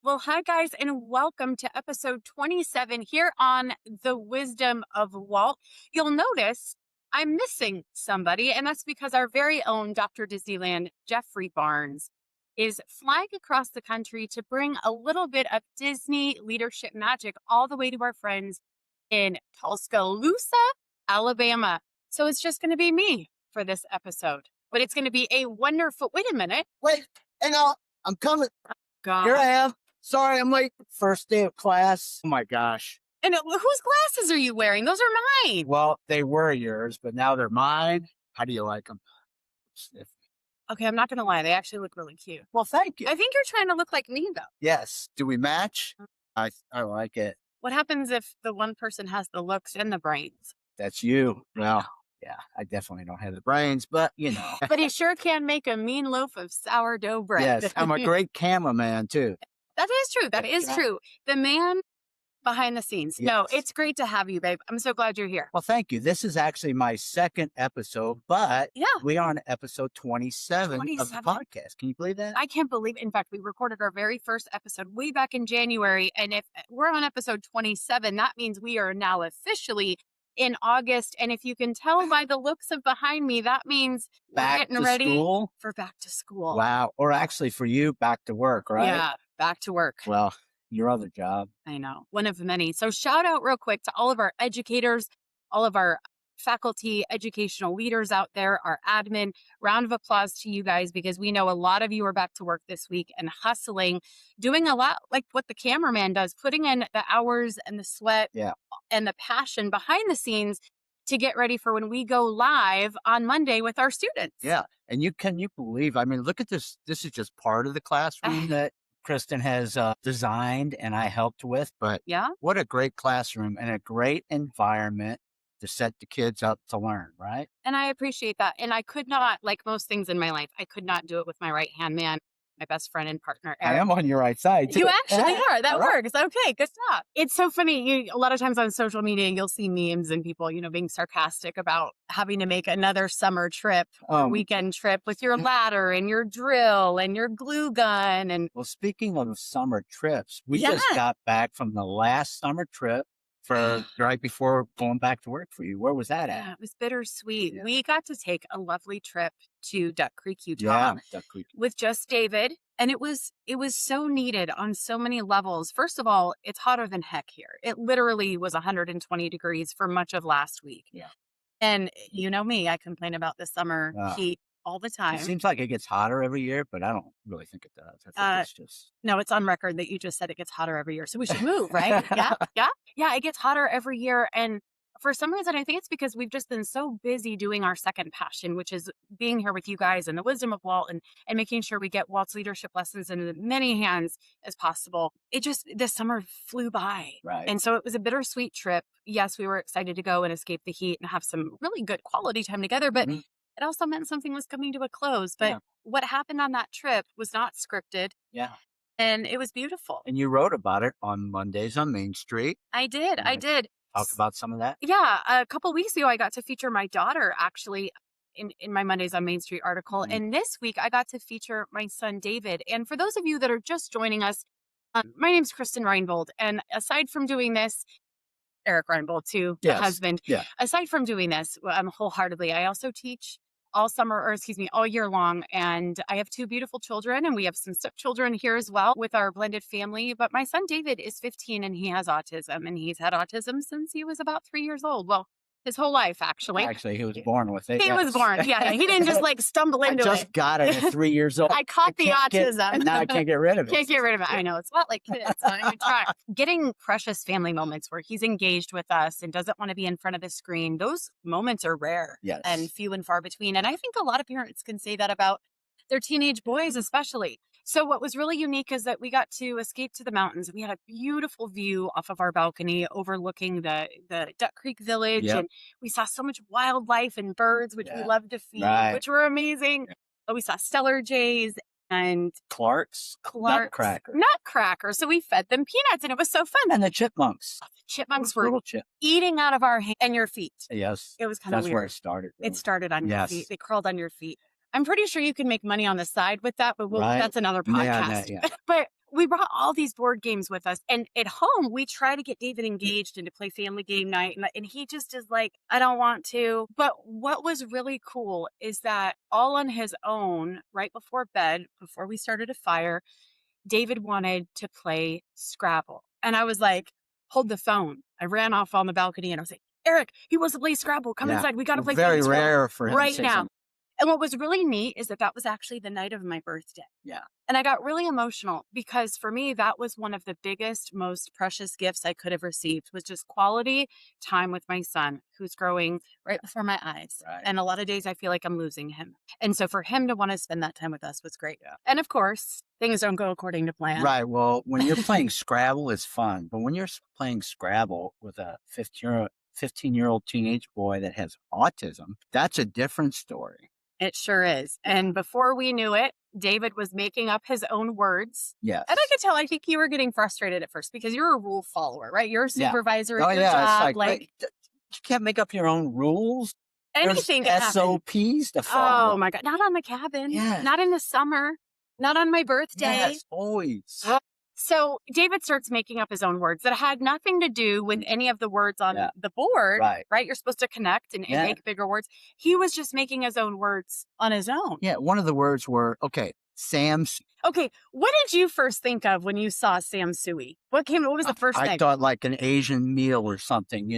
Well, hi, guys, and welcome to episode 27 here on The Wisdom of Walt. You'll notice I'm missing somebody, and that's because our very own Dr. Disneyland, Jeffrey Barnes, is flying across the country to bring a little bit of Disney leadership magic all the way to our friends in Tuscaloosa, Alabama. So it's just going to be me for this episode, but it's going to be a wonderful. Wait a minute. Wait, hang on. I'm coming. God. Here I am. Sorry, I'm late. First day of class. Oh my gosh. And whose glasses are you wearing? Those are mine. Well, they were yours, but now they're mine. How do you like them? Okay, I'm not going to lie. They actually look really cute. Well, thank you. I think you're trying to look like me, though. Yes. Do we match? I like it. What happens if the one person has the looks and the brains? That's you. Well, yeah, I definitely don't have the brains, but you know. But he sure can make a mean loaf of sourdough bread. Yes, I'm a great cameraman, too. That is true. That is true. The man behind the scenes. Yes. No, it's great to have you, babe. I'm so glad you're here. Well, thank you. This is actually my second episode, but Yeah. we are on episode 27 of the 27. podcast. Can you believe that? I can't believe, in fact, we recorded our very first episode way back in January. And if we're on episode 27, that means we are now officially in August. And if you can tell by the looks of behind me, that means we're Back getting to ready school? for back to school. Wow. Or actually for you, back to work, right? Yeah, back to work. Well, your other job. I know, one of many. So shout out real quick to all of our educators, all of our faculty, educational leaders out there, our admin. Round of applause to you guys, because we know a lot of you are back to work this week and hustling, doing a lot like what the cameraman does, putting in the hours and the sweat and the passion behind the scenes to get ready for when we go live on Monday with our students. Yeah. And can you believe, I mean, look at this. This is just part of the classroom that Kristin has designed and I helped with, but yeah, what a great classroom and a great environment to set the kids up to learn, right? And I appreciate that. And I could not, like most things in my life, I could not do it with my right-hand man, my best friend and partner, Eric. I am on your right side, too. You actually are. That Right. works. Okay, good stuff. It's so funny. A lot of times on social media, you'll see memes and people, being sarcastic about having to make another summer trip or weekend trip with your ladder and your drill and your glue gun. And well, speaking of summer trips, we just got back from the last summer trip for right before going back to work for you. Where was that at? Yeah, it was bittersweet. Yeah. We got to take a lovely trip to Duck Creek, Utah. Yeah, Duck Creek. With just David. And it was so needed on so many levels. First of all, it's hotter than heck here. It literally was 120 degrees for much of last week. Yeah. And you know me, I complain about the summer heat all the time. It seems like it gets hotter every year, but I don't really think it does. I think it's just... No, it's on record that you just said it gets hotter every year. So we should move, right? Yeah, it gets hotter every year. And for some reason, I think it's because we've just been so busy doing our second passion, which is being here with you guys and the wisdom of Walt and making sure we get Walt's leadership lessons in as many hands as possible. This summer flew by. Right. And so it was a bittersweet trip. Yes, we were excited to go and escape the heat and have some really good quality time together, but it also meant something was coming to a close. But what happened on that trip was not scripted. Yeah. And it was beautiful. And you wrote about it on Mondays on Main Street. I did. Talk about some of that? Yeah. A couple weeks ago, I got to feature my daughter actually in my Mondays on Main Street article. And this week, I got to feature my son, David. And for those of you that are just joining us, my name's Kristin Reinbold. And aside from doing this, Eric Reinbold, too, the husband. Yeah. Aside from doing this, wholeheartedly, I also teach all year long. And I have two beautiful children, and we have some stepchildren here as well with our blended family. But my son, David, is 15 and he has autism, and he's had autism since he was about 3 years old. Well, his whole life, actually. Actually, he was born with it. He was born. Yeah. He didn't just stumble into it. I just got it at 3 years old. I caught the autism. And now I can't get rid of it. Can't get rid of it. I know. It's a lot like kids. I even try. Getting precious family moments where he's engaged with us and doesn't want to be in front of the screen, those moments are rare and few and far between. And I think a lot of parents can say that about their teenage boys, especially. So what was really unique is that we got to escape to the mountains. We had a beautiful view off of our balcony overlooking the Duck Creek Village. And we saw so much wildlife and birds, which we love to feed, which were amazing. But we saw stellar jays and Clark's Nutcracker. So we fed them peanuts and it was so fun. And the chipmunks. The chipmunks were eating out of our hands and your feet. Yes. It was kind of weird. That's where it started. Really. It started on your feet. They crawled on your feet. I'm pretty sure you can make money on the side with that, but that's another podcast. Yeah. But we brought all these board games with us. And at home, we try to get David engaged and to play family game night. And he just is like, I don't want to. But what was really cool is that all on his own, right before bed, before we started a fire, David wanted to play Scrabble. And I was like, hold the phone. I ran off on the balcony and I was like, Eric, he wants to play Scrabble. Come inside. We got to play very Scrabble rare for him right to say now. something. And what was really neat is that was actually the night of my birthday. Yeah. And I got really emotional because for me, that was one of the biggest, most precious gifts I could have received was just quality time with my son who's growing right before my eyes. Right. And a lot of days I feel like I'm losing him. And so for him to want to spend that time with us was great. Yeah. And of course, things don't go according to plan. Right. Well, when you're playing Scrabble, it's fun. But when you're playing Scrabble with a 15-year-old teenage boy that has autism, that's a different story. It sure is. And before we knew it, David was making up his own words. Yes. And I could tell, I think you were getting frustrated at first because you're a rule follower, right? You're a supervisor at your job. It's like you can't make up your own rules. Anything There's SOPs to follow. Oh my God. Not on the cabin. Yes. Not in the summer. Not on my birthday. Yes, always. So David starts making up his own words that had nothing to do with any of the words on the board, right? You're supposed to connect and make bigger words. He was just making his own words on his own. Yeah, one of the words were, Sam's. Okay, what did you first think of when you saw Sam Sui? What was the first thing? I thought like an Asian meal or something,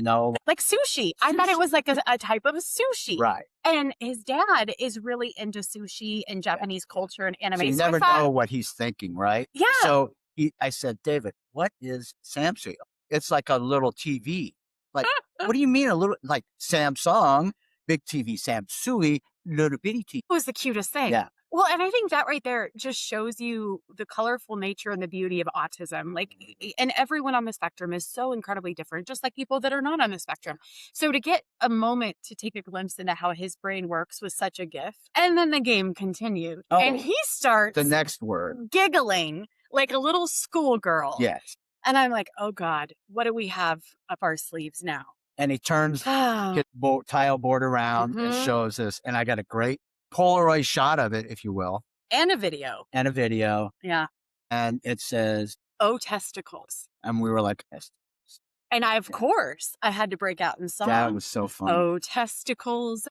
Like sushi. I thought it was like a type of sushi. Right. And his dad is really into sushi and Japanese culture and anime. So you never know what he's thinking, right? Yeah. So I said, David, what is Samsung? It's like a little TV. Like, what do you mean a little, like Samsung, big TV, Samsui, little bitty TV? It was the cutest thing. Yeah. Well, and I think that right there just shows you the colorful nature and the beauty of autism. Like, and everyone on the spectrum is so incredibly different, just like people that are not on the spectrum. So to get a moment to take a glimpse into how his brain works was such a gift. And then the game continued. And he starts the next word giggling like a little schoolgirl. Yes. And I'm like, oh God, what do we have up our sleeves now? And he turns his tile board around and shows us. And I got a great Polaroid shot of it, if you will. And a video. Yeah. And it says, oh, testicles. And we were like, testicles. And of course, I had to break out in song. That was so fun. Oh, testicles.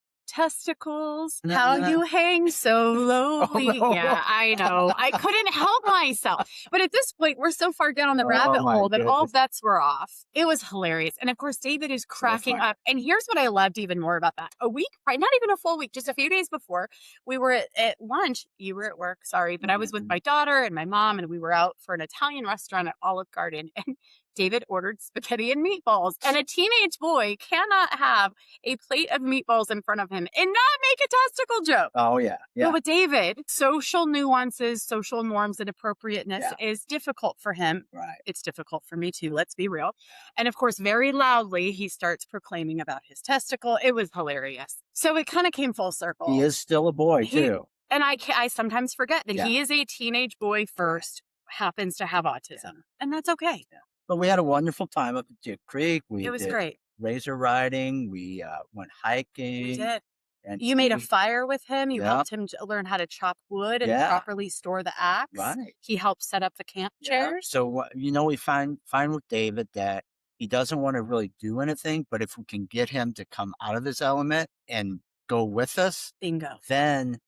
How you hang so lowly. Yeah, I know. I couldn't help myself. But at this point, we're so far down on the rabbit hole that all bets were off. It was hilarious. And of course, David is cracking up. And here's what I loved even more about that. A week, not even a full week, just a few days before, we were at lunch. You were at work, sorry. But I was with my daughter and my mom, and we were out for an Italian restaurant at Olive Garden. And David ordered spaghetti and meatballs. And a teenage boy cannot have a plate of meatballs in front of him and not make a testicle joke. Oh, yeah. But with David, social nuances, social norms, and appropriateness is difficult for him. Right. It's difficult for me too, let's be real. And of course, very loudly, he starts proclaiming about his testicle. It was hilarious. So it kind of came full circle. He is still a boy, too. And I sometimes forget that he is a teenage boy first, happens to have autism. And that's okay. Yeah. But we had a wonderful time up at Duke Creek. It was great. Razor riding. We went hiking. We did. And you made a fire with him. You helped him learn how to chop wood and properly store the axe. Right. He helped set up the camp chairs. So, we find with David that he doesn't want to really do anything, but if we can get him to come out of his element and go with us, bingo, then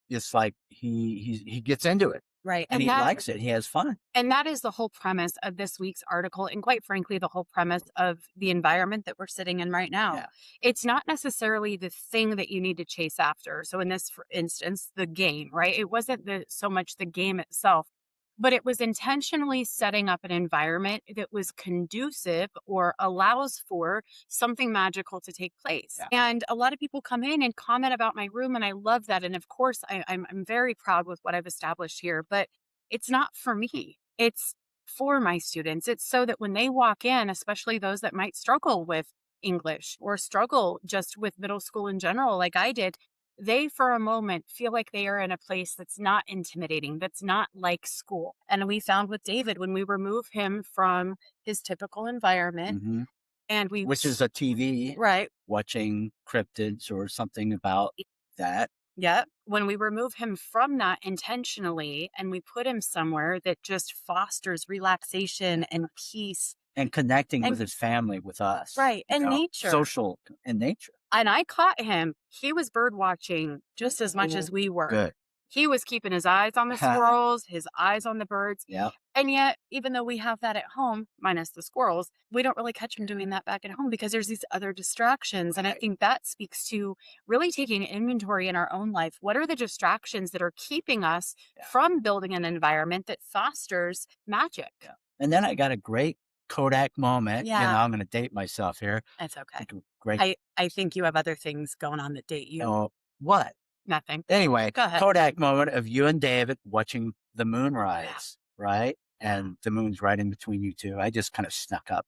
it's like he gets into it. Right. And he likes it. He has fun. And that is the whole premise of this week's article. And quite frankly, the whole premise of the environment that we're sitting in right now. Yeah. It's not necessarily the thing that you need to chase after. So in this, for instance, the game, right? It wasn't so much the game itself, but it was intentionally setting up an environment that was conducive or allows for something magical to take place. Yeah. And a lot of people come in and comment about my room, and I love that. And of course, I'm very proud with what I've established here, but it's not for me. It's for my students. It's so that when they walk in, especially those that might struggle with English or struggle just with middle school in general, like I did, they, for a moment, feel like they are in a place that's not intimidating, that's not like school. And we found with David, when we remove him from his typical environment, and which is a TV, right, watching cryptids or something about that. Yep. When we remove him from that intentionally and we put him somewhere that just fosters relaxation and peace And connecting with and his family, with us, right, and nature. social and nature. And I caught him. He was bird watching just as much as we were. Good. He was keeping his eyes on the squirrels, his eyes on the birds. Yeah. And yet, even though we have that at home, minus the squirrels, we don't really catch him doing that back at home because there's these other distractions. And I think that speaks to really taking inventory in our own life. What are the distractions that are keeping us from building an environment that fosters magic? Yeah. And then I got a great Kodak moment. Yeah. I'm going to date myself here. That's okay. Great. I think you have other things going on that date you. Oh, what? Nothing. Anyway, Go ahead. Kodak moment of you and David watching the moon rise, right? And the moon's right in between you two. I just kind of snuck up.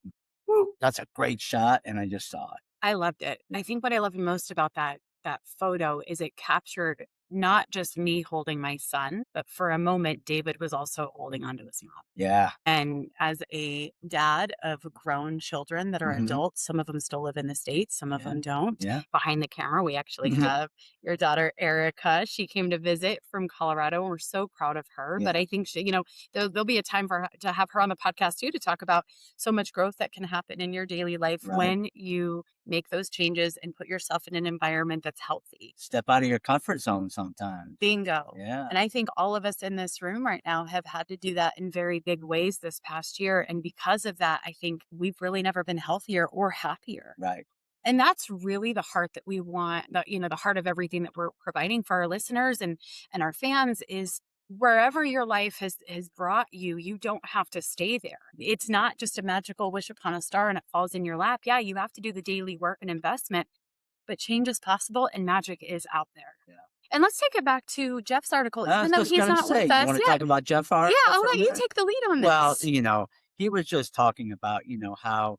Woo, that's a great shot, and I just saw it. I loved it. I think what I love most about that photo is it captured not just me holding my son, but for a moment, David was also holding onto his mom. Yeah. And as a dad of grown children that are adults, some of them still live in the States, some of them don't. Yeah. Behind the camera, we actually have your daughter, Erica. She came to visit from Colorado, and we're so proud of her. But I think she, there'll be a time for her to have her on the podcast too, to talk about so much growth that can happen in your daily life when you make those changes and put yourself in an environment that's healthy. Step out of your comfort zone sometimes. Bingo. Yeah. And I think all of us in this room right now have had to do that in very big ways this past year. And because of that, I think we've really never been healthier or happier. Right. And that's really the heart that we want, the heart of everything that we're providing for our listeners and our fans is wherever your life has brought you, you don't have to stay there. It's not just a magical wish upon a star and it falls in your lap. Yeah, you have to do the daily work and investment, but change is possible and magic is out there. Yeah. And let's take it back to Jeff's article. Even though he's not with us. You want to talk about Jeff article? Yeah, I'll let you take the lead on this. Well, he was just talking about, how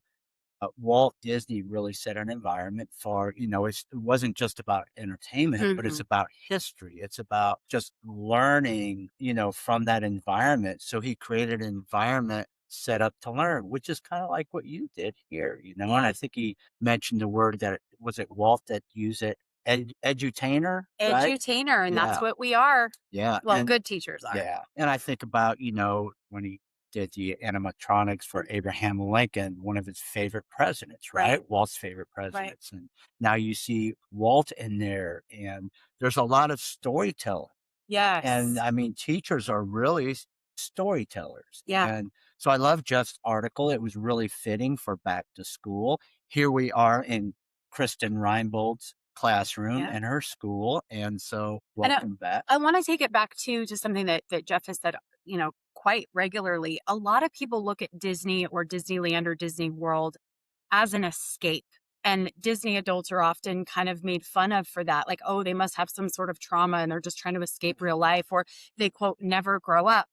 Walt Disney really set an environment for, it wasn't just about entertainment, but it's about history. It's about just learning, from that environment. So he created an environment set up to learn, which is kind of like what you did here, and I think he mentioned the word that was it Walt that used it, edutainer, right? Edutainer, and that's what we are. Yeah. Well, good teachers are. Yeah. And I think about, when he did the animatronics for Abraham Lincoln, one of his favorite presidents, right? Walt's favorite presidents. And now you see Walt in there, and there's a lot of storytelling. Yes. And I mean, teachers are really storytellers. Yeah. And so I love Jeff's article. It was really fitting for back to school. Here we are in Kristin Reinbold's classroom in her school. And so welcome back. I want to take it back to something that Jeff has said, quite regularly. A lot of people look at Disney or Disneyland or Disney World as an escape. And Disney adults are often kind of made fun of for that. Like, oh, they must have some sort of trauma and they're just trying to escape real life, or they, quote, never grow up.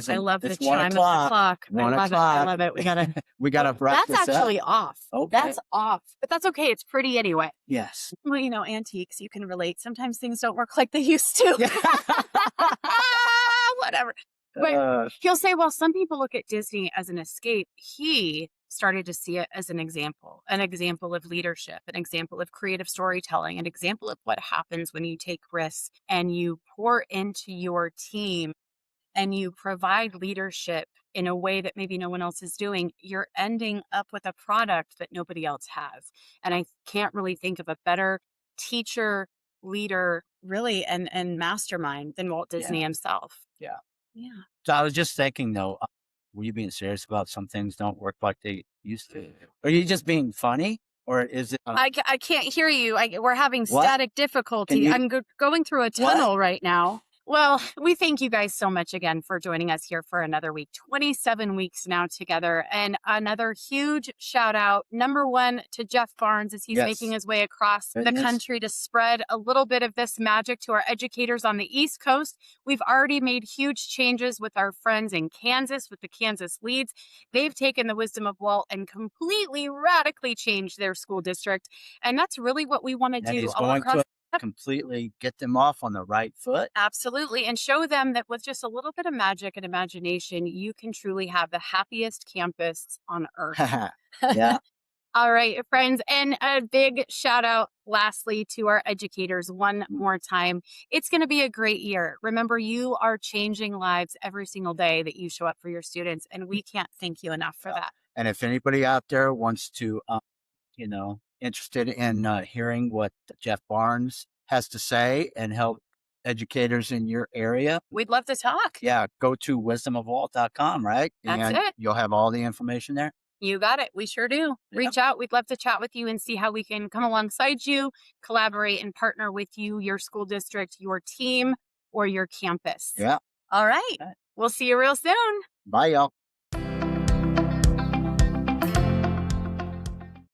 I love the chime of the clock. I love it. We gotta wrap this up. That's actually off. Okay. That's off. But that's okay. It's pretty anyway. Yes. Well, antiques, you can relate. Sometimes things don't work like they used to. Whatever. But he'll say, well, some people look at Disney as an escape. He started to see it as an example of leadership, an example of creative storytelling, an example of what happens when you take risks and you pour into your team and you provide leadership in a way that maybe no one else is doing. You're ending up with a product that nobody else has. And I can't really think of a better teacher, leader, really, and mastermind than Walt Disney himself. Yeah. Yeah. So I was just thinking, though, were you being serious about some things don't work like they used to? Are you just being funny, or is it? I can't hear you. We're having static difficulty. I'm going through a tunnel right now. Well, we thank you guys so much again for joining us here for another week, 27 weeks now together. And another huge shout out, number one, to Jeff Barnes as he's making his way across the country to spread a little bit of this magic to our educators on the East Coast. We've already made huge changes with our friends in Kansas, with the Kansas Leads. They've taken the wisdom of Walt and completely radically changed their school district. And that's really what we want to do all across. Completely get them off on the right foot. Absolutely. And show them that with just a little bit of magic and imagination, you can truly have the happiest campus on earth. Yeah. All right, friends. And a big shout out, lastly, to our educators one more time. It's going to be a great year. Remember, you are changing lives every single day that you show up for your students. And we can't thank you enough for that. And if anybody out there wants to, interested in hearing what Jeff Barnes has to say and help educators in your area, we'd love to talk. Yeah, go to wisdomofwalt.com, right? That's and it. You'll have all the information there. You got it. We sure do. Reach out. We'd love to chat with you and see how we can come alongside you, collaborate and partner with you, your school district, your team, or your campus. Yeah. All right. We'll see you real soon. Bye, y'all.